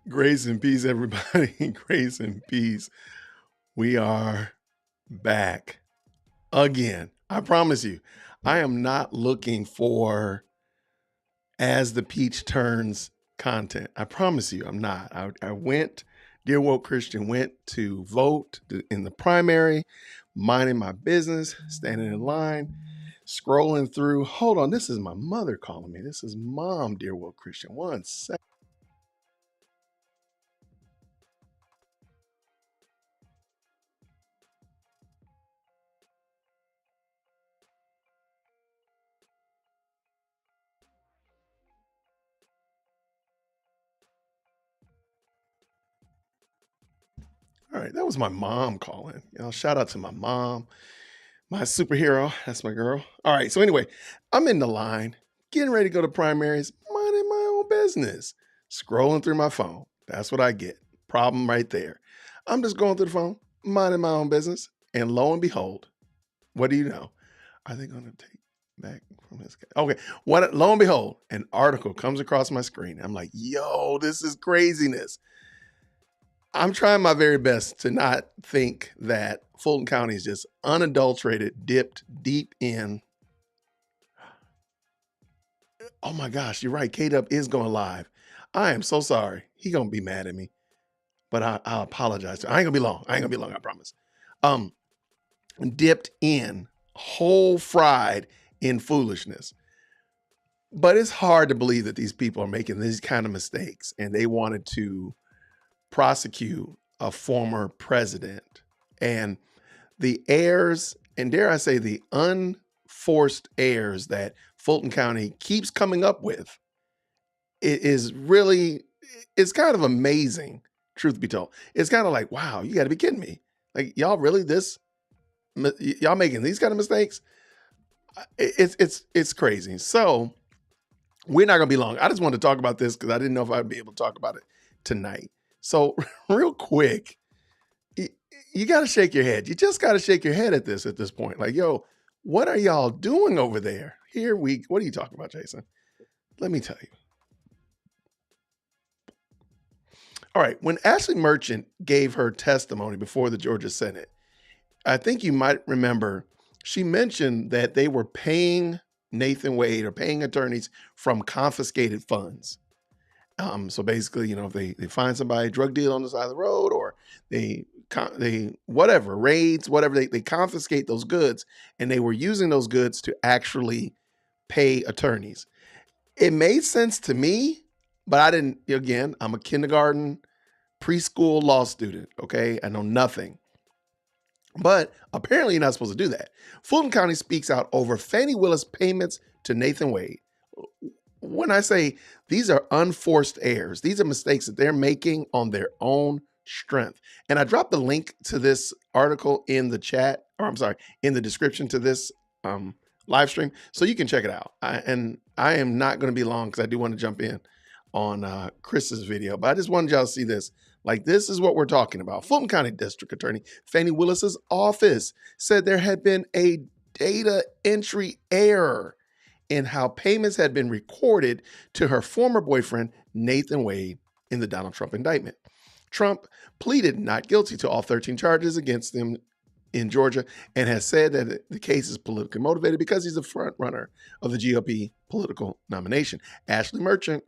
Grace and peace, everybody. Grace and peace. We are back again. I promise you, I am not looking for as the peach turns content. I promise you, I'm not. I went, dear woke Christian, went to vote in the primary, minding my business, standing in line, scrolling through. Hold on, this is my mother calling me. This is mom, dear woke Christian. One second. All right, that was my mom calling. Shout out to my mom, my superhero. That's my girl. All right, so anyway, I'm in the line, getting ready to go to primaries, minding my own business, scrolling through my phone. That's what I get. Problem right there. I'm just going through the phone, minding my own business, and lo and behold, what do you know? Are they going to take back from this guy? Okay, lo and behold, an article comes across my screen. I'm like, yo, this is craziness. I'm trying my very best to not think that Fulton County is just unadulterated, dipped deep in. Oh my gosh, you're right. K-Dub is going live. I am so sorry. He gonna be mad at me, but I'll apologize. I ain't gonna be long. I promise. Dipped in, whole fried in foolishness. But it's hard to believe that these people are making these kind of mistakes and they wanted to prosecute a former president. And the heirs, and dare I say the unforced heirs that Fulton County keeps coming up with, it is really, it's kind of amazing, truth be told. It's kind of like, wow, you got to be kidding me. Like, y'all really y'all making these kind of mistakes? It's crazy. So we're not going to be long. I just wanted to talk about this because I didn't know if I'd be able to talk about it tonight. So real quick, you got to shake your head. You just got to shake your head at this point. Like, yo, what are y'all doing over there? What are you talking about, Jason? Let me tell you. All right. When Ashley Merchant gave her testimony before the Georgia Senate, I think you might remember she mentioned that they were paying Nathan Wade or paying attorneys from confiscated funds. So basically, if they find somebody drug deal on the side of the road, or they whatever raids, whatever, they confiscate those goods, and they were using those goods to actually pay attorneys. It made sense to me, but I didn't. Again, I'm a kindergarten, preschool law student. Okay, I know nothing. But apparently, you're not supposed to do that. Fulton County speaks out over Fani Willis payments to Nathan Wade. When I say these are unforced errors, these are mistakes that they're making on their own strength. And I dropped the link to this article in the chat, or I'm sorry, in the description to this live stream, so you can check it out. I am not going to be long because I do want to jump in on Chris's video, but I just wanted y'all to see this. Like, this is what we're talking about. Fulton County District Attorney Fani Willis's office said there had been a data entry error in how payments had been recorded to her former boyfriend, Nathan Wade, in the Donald Trump indictment. Trump pleaded not guilty to all 13 charges against him in Georgia and has said that the case is politically motivated because he's a front runner of the GOP political nomination. Ashley Merchant,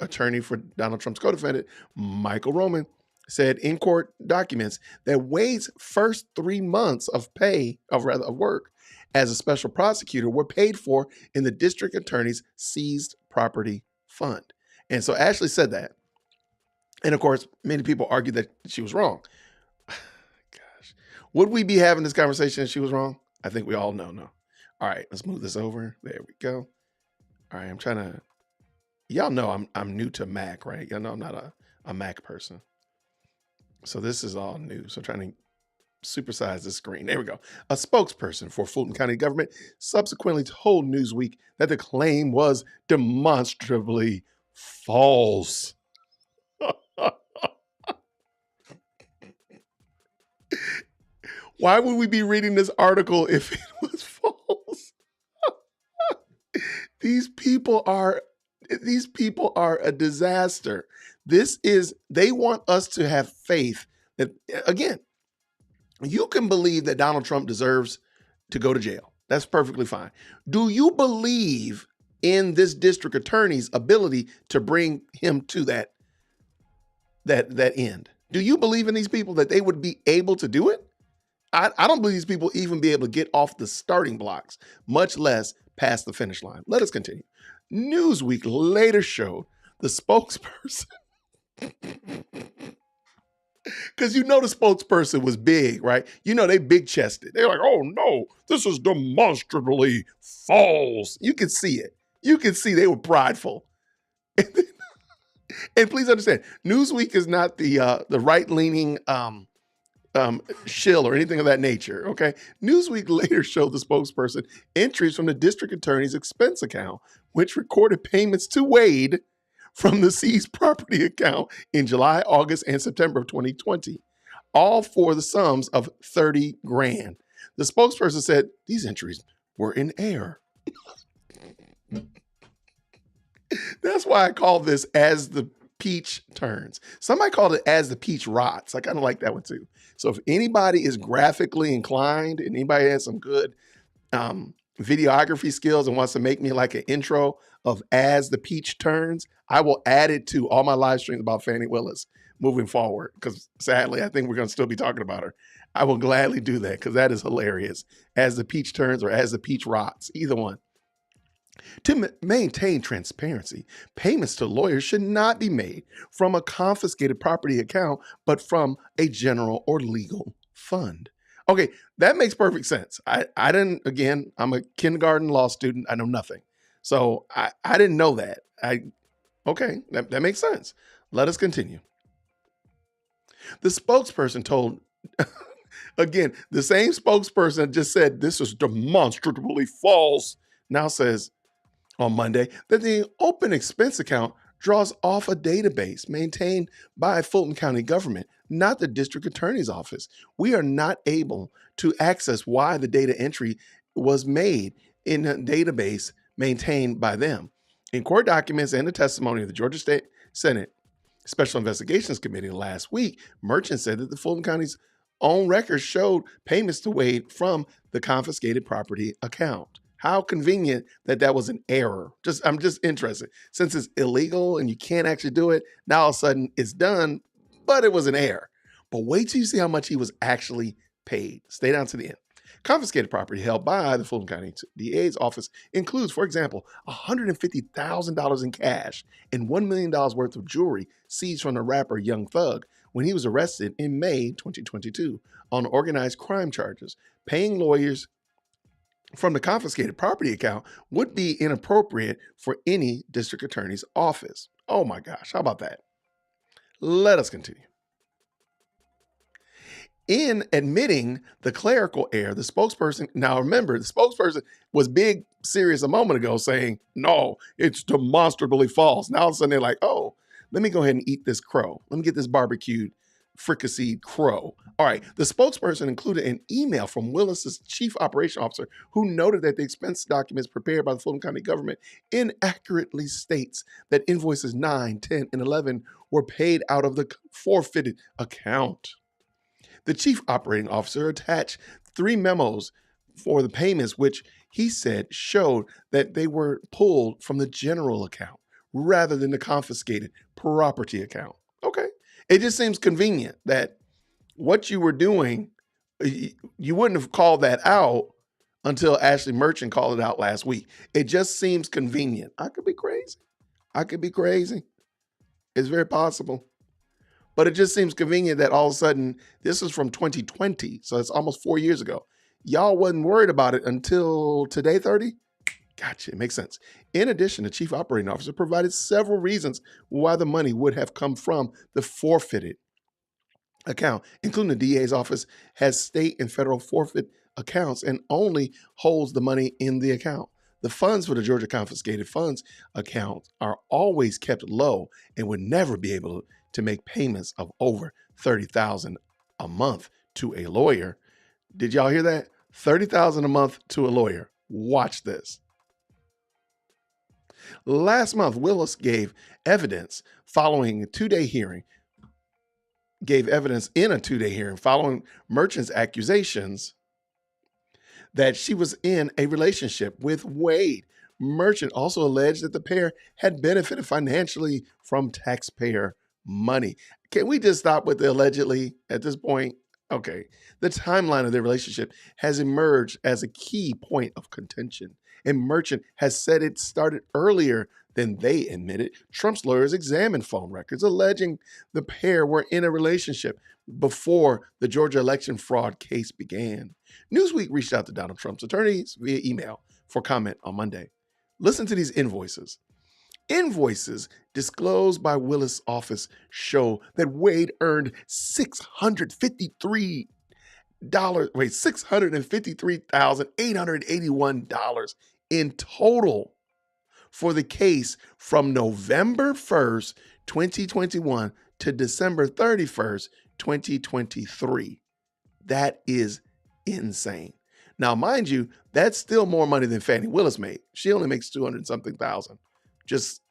attorney for Donald Trump's co-defendant, Michael Roman, said in court documents that Wade's first 3 months of work as a special prosecutor were paid for in the district attorney's seized property fund. And so Ashley said that. And of course, many people argued that she was wrong. Gosh, would we be having this conversation if she was wrong? I think we all know. No. All right, let's move this over. There we go. All right, I'm trying to, y'all know I'm new to Mac, right? Y'all know I'm not a Mac person. So this is all new. So I'm trying to supersize the screen. There we go. A spokesperson for Fulton County government subsequently told Newsweek that the claim was demonstrably false. Why would we be reading this article if it was false? These people are These people are a disaster. They want us to have faith that, again, you can believe that Donald Trump deserves to go to jail. That's perfectly fine. Do you believe in this district attorney's ability to bring him to that end? Do you believe in these people that they would be able to do it? I don't believe these people even be able to get off the starting blocks, much less past the finish line. Let us continue. Newsweek later showed the spokesperson, because the spokesperson was big, right? They big chested. They're like, oh no, this is demonstrably false. You can see it. You can see they were prideful. And please understand, Newsweek is not the right-leaning shill or anything of that nature, okay? Newsweek later showed the spokesperson entries from the district attorney's expense account, which recorded payments to Wade from the seized property account in July, August, and September of 2020, all for the sums of $30,000. The spokesperson said these entries were in error. That's why I call this as the peach turns. Somebody called it as the peach rots. I kind of like that one too. So if anybody is graphically inclined and anybody has some good videography skills and wants to make me like an intro of as the peach turns, I will add it to all my live streams about Fani Willis moving forward, because sadly, I think we're going to still be talking about her. I will gladly do that because that is hilarious. As the peach turns or as the peach rots, either one. To maintain transparency, payments to lawyers should not be made from a confiscated property account, but from a general or legal fund. Okay, that makes perfect sense. I didn't, again, I'm a kindergarten law student. I know nothing. So I didn't know that. Okay, that makes sense. Let us continue. The spokesperson told, again, the same spokesperson just said this is demonstrably false, now says on Monday that the open expense account draws off a database maintained by Fulton County government, not the district attorney's office. We are not able to access why the data entry was made in a database maintained by them. In court documents and the testimony of the Georgia State Senate Special Investigations Committee last week, Merchant said that the Fulton County's own records showed payments to Wade from the confiscated property account. How convenient that was an error. I'm just interested. Since it's illegal and you can't actually do it, now all of a sudden it's done, but it was an error. But wait till you see how much he was actually paid. Stay down to the end. Confiscated property held by the Fulton County DA's office includes, for example, $150,000 in cash and $1 million worth of jewelry seized from the rapper Young Thug when he was arrested in May 2022 on organized crime charges. Paying lawyers from the confiscated property account would be inappropriate for any district attorney's office. Oh my gosh, how about that? Let us continue. In admitting the clerical error, the spokesperson, now remember, the spokesperson was big serious a moment ago saying, no, it's demonstrably false. Now all of a sudden they're like, oh, let me go ahead and eat this crow. Let me get this barbecued fricasseed crow. All right, the spokesperson included an email from Willis's chief operation officer who noted that the expense documents prepared by the Fulton County government inaccurately states that invoices 9, 10, and 11 were paid out of the forfeited account. The chief operating officer attached 3 memos for the payments, which he said showed that they were pulled from the general account rather than the confiscated property account. Okay. It just seems convenient that what you were doing, you wouldn't have called that out until Ashley Merchant called it out last week. It just seems convenient. I could be crazy. It's very possible. But it just seems convenient that all of a sudden, this is from 2020, so it's almost 4 years ago. Y'all wasn't worried about it until today, 30? Gotcha, it makes sense. In addition, the chief operating officer provided several reasons why the money would have come from the forfeited account, including the DA's office has state and federal forfeit accounts and only holds the money in the account. The funds for the Georgia confiscated funds account are always kept low and would never be able to make payments of over $30,000 a month to a lawyer. Did y'all hear that? $30,000 a month to a lawyer. Watch this. Last month, Willis gave evidence following a two-day hearing, following Merchant's accusations that she was in a relationship with Wade. Merchant also alleged that the pair had benefited financially from taxpayer money. Can we just stop with the allegedly at this point? Okay. The timeline of their relationship has emerged as a key point of contention, and Merchant has said it started earlier than they admitted. Trump's lawyers examined phone records alleging the pair were in a relationship before the Georgia election fraud case began. Newsweek reached out to Donald Trump's attorneys via email for comment on Monday. Listen to these invoices. Invoices disclosed by Willis' office show that Wade earned $653,881 in total for the case from November 1st, 2021 to December 31st, 2023. That is insane. Now, mind you, that's still more money than Fani Willis made. She only makes 200 something thousand. Just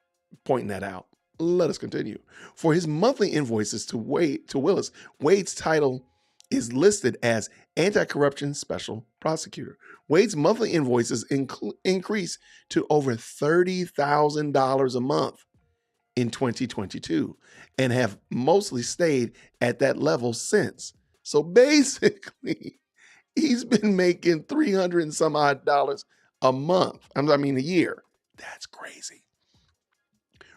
pointing that out. Let us continue. For his monthly invoices to Willis, Wade's title is listed as Anti-Corruption Special Prosecutor. Wade's monthly invoices increased to over $30,000 a month in 2022 and have mostly stayed at that level since. So basically, he's been making $300 and some odd dollars a month. I mean, a year. That's crazy.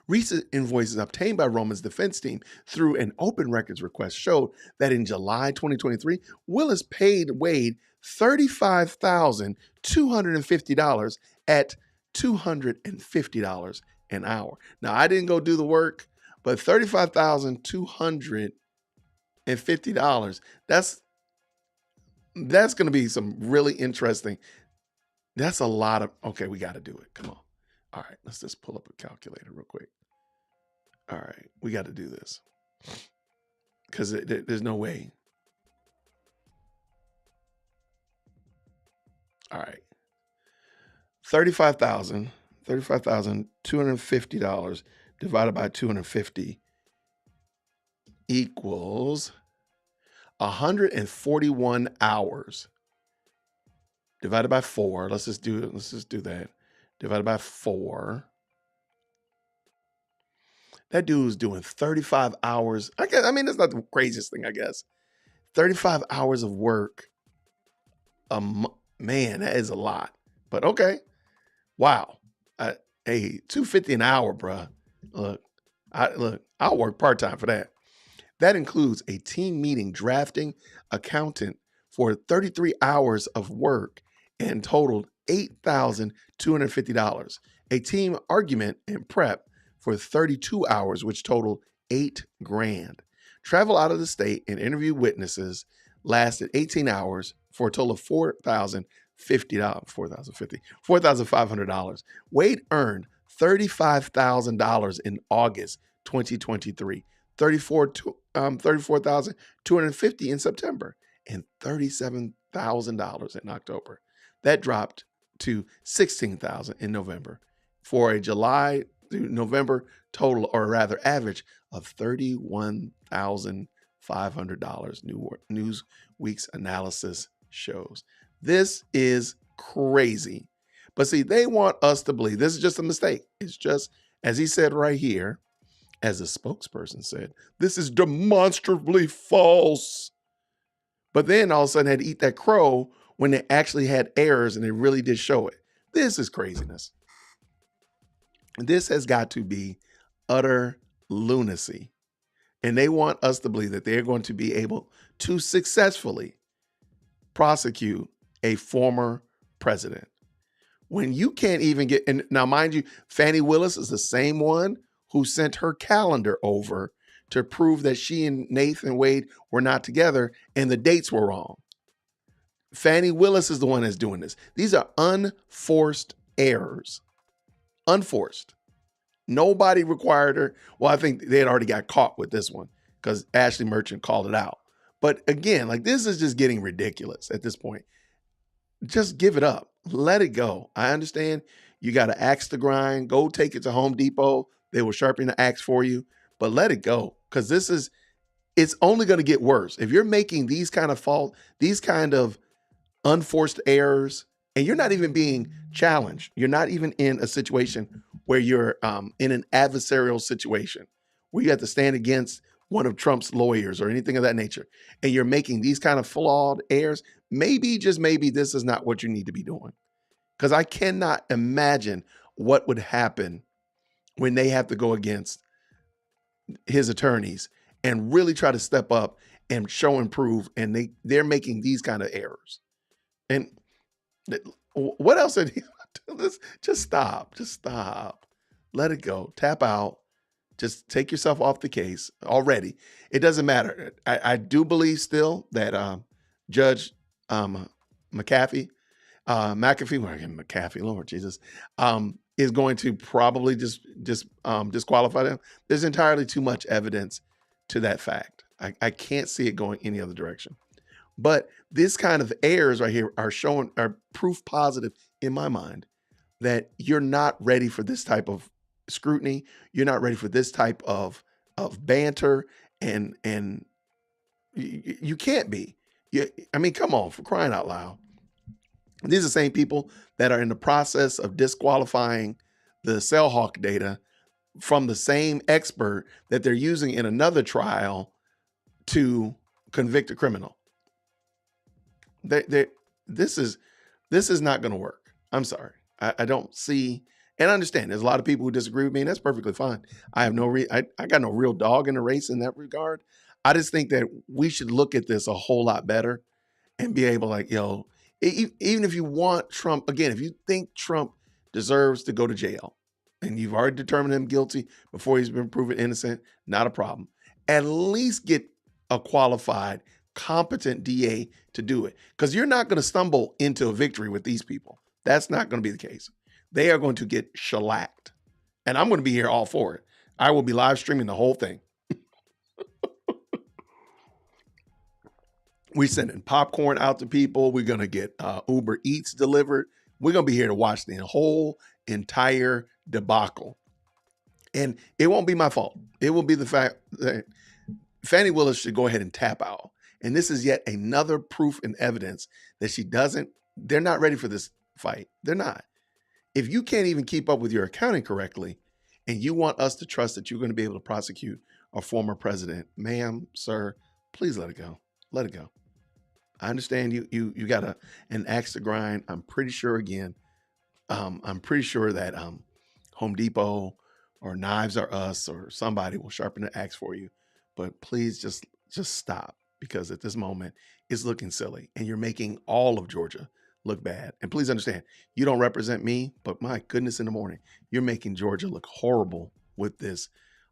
Recent invoices obtained by Roman's defense team through an open records request showed that in July 2023, Willis paid Wade $35,250 at $250 an hour. Now, I didn't go do the work, but $35,250, that's going to be some really interesting. That's a lot of, okay, we got to do it. Come on. All right, let's just pull up a calculator real quick. All right, we got to do this because there's no way. All right, $35,250 divided by 250 equals 141 hours divided by 4. Let's just do that. Divided by 4. That dude's doing 35 hours. I mean, that's not the craziest thing, I guess. 35 hours of work. Man, that is a lot. But okay. Wow. Hey, $250 an hour, bruh. Look, I'll work part-time for that. That includes a team meeting, drafting, accountant for 33 hours of work and totaled $8,250. A team argument and prep for 32 hours, which totaled $8,000. Travel out of the state and interview witnesses lasted 18 hours for a total of $4,500. Wade earned $35,000 in August 2023, $34,250 in September, and $37,000 in October. That dropped to $16,000 in November for a July through November total, or rather average, of $31,500. Newsweek's analysis shows. This is crazy. But see, they want us to believe this is just a mistake. It's just, as he said right here, as a spokesperson said, this is demonstrably false. But then all of a sudden had to eat that crow when they actually had errors and they really did show it. This is craziness. This has got to be utter lunacy. And they want us to believe that they're going to be able to successfully prosecute a former president. When you can't even get, and now mind you, Fani Willis is the same one who sent her calendar over to prove that she and Nathan Wade were not together and the dates were wrong. Fani Willis is the one that's doing this. These are unforced errors. Unforced. Nobody required her. Well, I think they had already got caught with this one because Ashley Merchant called it out. But again, like, this is just getting ridiculous at this point. Just give it up. Let it go. I understand You got an axe to grind. Go take it to Home Depot. They will sharpen the axe for you, but let it go, because it's only going to get worse. If you're making these kind of unforced errors, and you're not even being challenged, you're not even in a situation where you're in an adversarial situation where you have to stand against one of Trump's lawyers or anything of that nature, and you're making these kind of flawed errors, maybe, just maybe, this is not what you need to be doing. Because I cannot imagine what would happen when they have to go against his attorneys and really try to step up and show and prove, and they're making these kind of errors. And what else are they do this? Just stop, let it go, tap out, just take yourself off the case already. It doesn't matter. I do believe still that Judge McAfee, Lord Jesus, is going to probably just disqualify them. There's entirely too much evidence to that fact. I can't see it going any other direction. But this kind of errors right here are proof positive in my mind that you're not ready for this type of scrutiny. You're not ready for this type of banter, and you can't be. I mean, come on, for crying out loud. These are the same people that are in the process of disqualifying the cell hawk data from the same expert that they're using in another trial to convict a criminal. This is not going to work. I'm sorry. I don't see, and I understand there's a lot of people who disagree with me, and that's perfectly fine. I have I got no real dog in the race in that regard. I just think that we should look at this a whole lot better and be able, like, even if you want Trump, again, if you think Trump deserves to go to jail and you've already determined him guilty before he's been proven innocent, not a problem. At least get a qualified, competent DA to do it, because you're not going to stumble into a victory with these people. That's not going to be the case. They are going to get shellacked, and I'm going to be here all for it. I will be live streaming the whole thing. We're sending popcorn out to people. We're going to get Uber Eats delivered. We're going to be here to watch the whole entire debacle. And it won't be my fault. It will be the fact that Fani Willis should go ahead and tap out. And this is yet another proof and evidence that they're not ready for this fight. They're not. If you can't even keep up with your accounting correctly, and you want us to trust that you're going to be able to prosecute a former president, ma'am, sir, please let it go. Let it go. I understand you got an axe to grind. I'm pretty sure, again, I'm pretty sure that Home Depot or Knives R Us or somebody will sharpen the axe for you. But please just stop, because at this moment it's looking silly, and you're making all of Georgia look bad. And please understand, you don't represent me, but my goodness, in the morning, you're making Georgia look horrible with this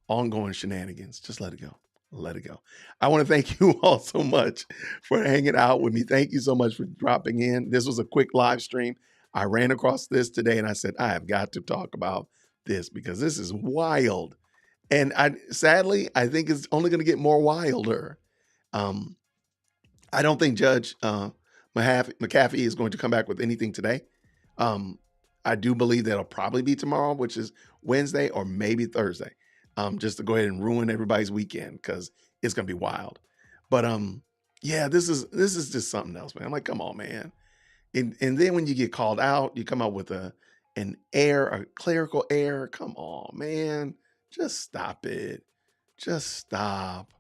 ongoing shenanigans. Just let it go. Let it go. I want to thank you all so much for hanging out with me. Thank you so much for dropping in. This was a quick live stream. I ran across this today and I said, I have got to talk about this because this is wild. And sadly, I think it's only going to get more wilder. I don't think Judge McAfee is going to come back with anything today. I do believe that it'll probably be tomorrow, which is Wednesday, or maybe Thursday. Just to go ahead and ruin everybody's weekend, because it's gonna be wild. But yeah, this is just something else, man. I'm like, come on, man. And then when you get called out, you come out with a clerical error. Come on, man. Just stop it. Just stop.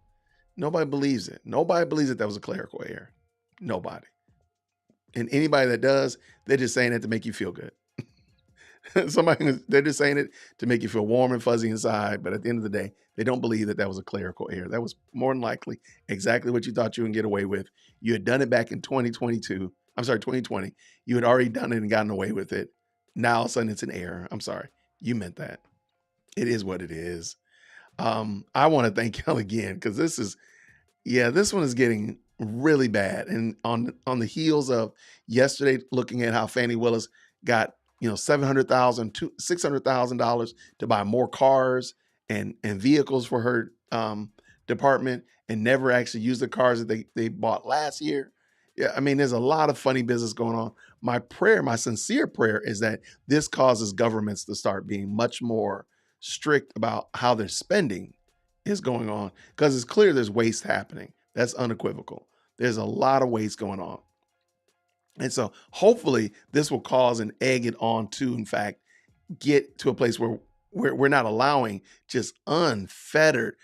Nobody believes it. Nobody believes that was a clerical error. Nobody. And anybody that does, they're just saying it to make you feel good. They're just saying it to make you feel warm and fuzzy inside, but at the end of the day, they don't believe that was a clerical error. That was more than likely exactly what you thought you would get away with. You had done it back in 2020. You had already done it and gotten away with it. Now all of a sudden it's an error. I'm sorry. You meant that. It is what it is. I want to thank y'all again, because this one is getting really bad. And on the heels of yesterday, looking at how Fani Willis got $700,000 to $600,000 to buy more cars and vehicles for her department, and never actually use the cars that they bought last year. Yeah, I mean, there's a lot of funny business going on. my prayer, my sincere prayer is that this causes governments to start being much more strict about how their spending is going on, because it's clear there's waste happening. That's unequivocal. There's a lot of waste going on. And so hopefully this will cause and egg it on to, in fact, get to a place where we're not allowing just unfettered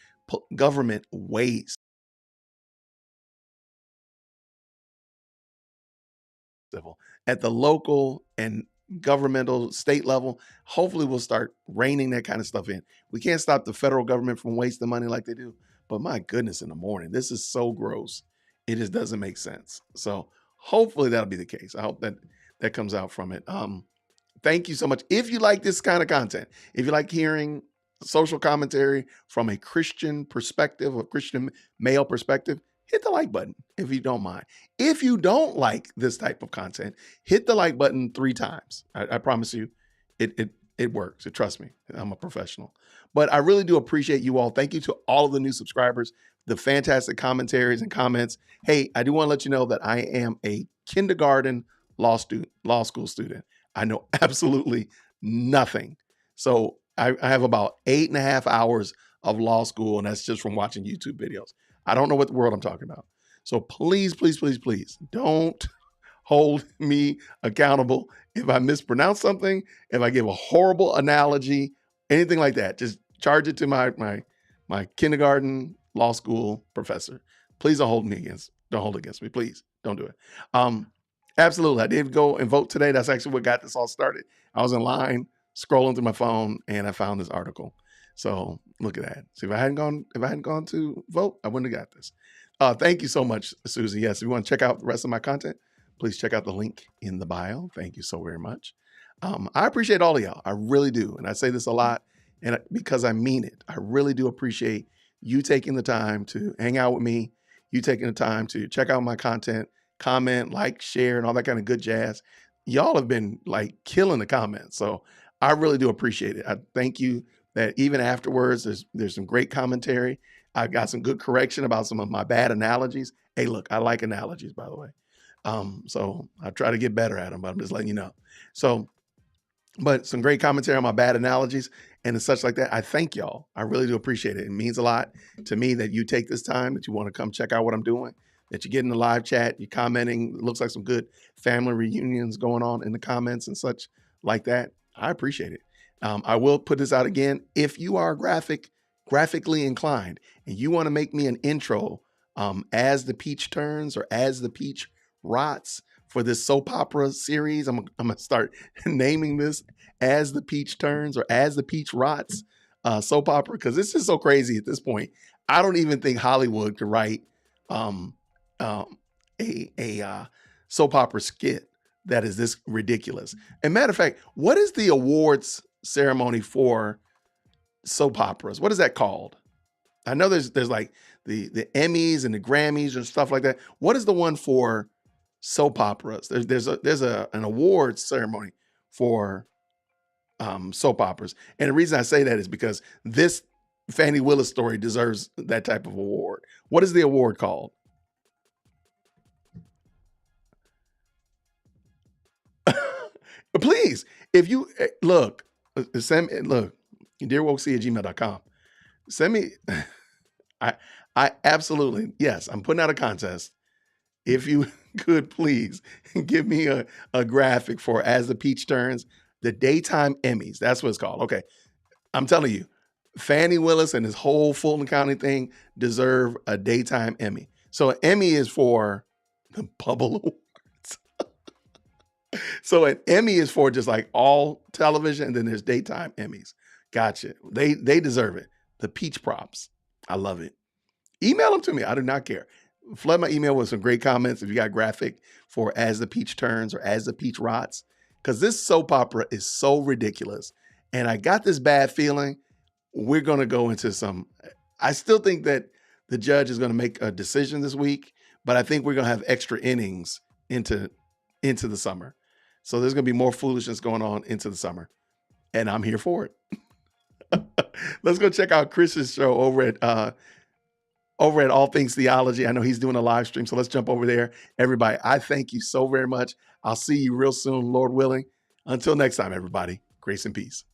government waste at the local and governmental state level. Hopefully we'll start reining that kind of stuff in. We can't stop the federal government from wasting money like they do, but my goodness, in the morning, this is so gross. It just doesn't make sense. So hopefully that'll be the case. I hope that that comes out from it. Thank you so much. If you like this kind of content, if you like hearing social commentary from a Christian perspective, a Christian male perspective, hit the like button if you don't mind. If you don't like this type of content, hit the like button 3 times. I promise you, it works. Trust me, I'm a professional. But I really do appreciate you all. Thank you to all of the new subscribers, the fantastic commentaries and comments. Hey, I do want to let you know that I am a kindergarten law school student. I know absolutely nothing. So I have about 8.5 hours of law school, and that's just from watching YouTube videos. I don't know what the world I'm talking about. So please, please, please, please don't hold me accountable if I mispronounce something, if I give a horrible analogy, anything like that. Just charge it to my kindergarten law school professor. Please don't hold it against me. Please don't do it. Absolutely. I did go and vote today. That's actually what got this all started. I was in line scrolling through my phone and I found this article. So look at that. See, if I hadn't gone to vote, I wouldn't have got this. Thank you so much, Susie. Yes, if you want to check out the rest of my content, please check out the link in the bio. Thank you so very much. I appreciate all of y'all. I really do. And I say this a lot, and because I mean it. I really do appreciate you taking the time to hang out with me, you taking the time to check out my content, comment, like, share, and all that kind of good jazz. Y'all have been like killing the comments. So I really do appreciate it. I thank you that even afterwards, there's some great commentary. I got some good correction about some of my bad analogies. Hey, look, I like analogies, by the way. So I try to get better at them, but I'm just letting you know. So, but some great commentary on my bad analogies and such like that. I thank y'all. I really do appreciate it. It means a lot to me that you take this time, that you want to come check out what I'm doing, that you get in the live chat, you're commenting. It looks like some good family reunions going on in the comments and such like that. I appreciate it. I will put this out again. If you are graphically inclined and you want to make me an intro as the peach turns or as the peach rots for this soap opera series, I'm going to start naming this as the peach turns or as the peach rots soap opera, because this is so crazy at this point. I don't even think Hollywood could write a soap opera skit that is this ridiculous. And matter of fact, what is the awards ceremony for soap operas? What is that called? I know there's like the Emmys and the Grammys and stuff like that. What is the one for soap operas? There's an awards ceremony for soap operas. And the reason I say that is because this Fani Willis story deserves that type of award. What is the award called? Please, if you look, send me, look, dearwokec@gmail.com. Send me. I absolutely, yes, I'm putting out a contest. If you could please give me a graphic for As the Peach Turns, the Daytime Emmys. That's what it's called. Okay. I'm telling you, Fani Willis and his whole Fulton County thing deserve a Daytime Emmy. So an Emmy is for the Bubble Awards. So an Emmy is for just like all television, and then there's Daytime Emmys. Gotcha. They deserve it. The Peach Props. I love it. Email them to me. I do not care. Flood my email with some great comments if you got graphic for As the Peach Turns or As the Peach Rots, because this soap opera is so ridiculous. And I got this bad feeling we're going to go into some. I still think that the judge is going to make a decision this week, but I think we're going to have extra innings into the summer. So there's going to be more foolishness going on into the summer, and I'm here for it. Let's go check out Chris's show over at over at All Things Theology. I know he's doing a live stream, so let's jump over there. Everybody, I thank you so very much. I'll see you real soon, Lord willing. Until next time, everybody, grace and peace.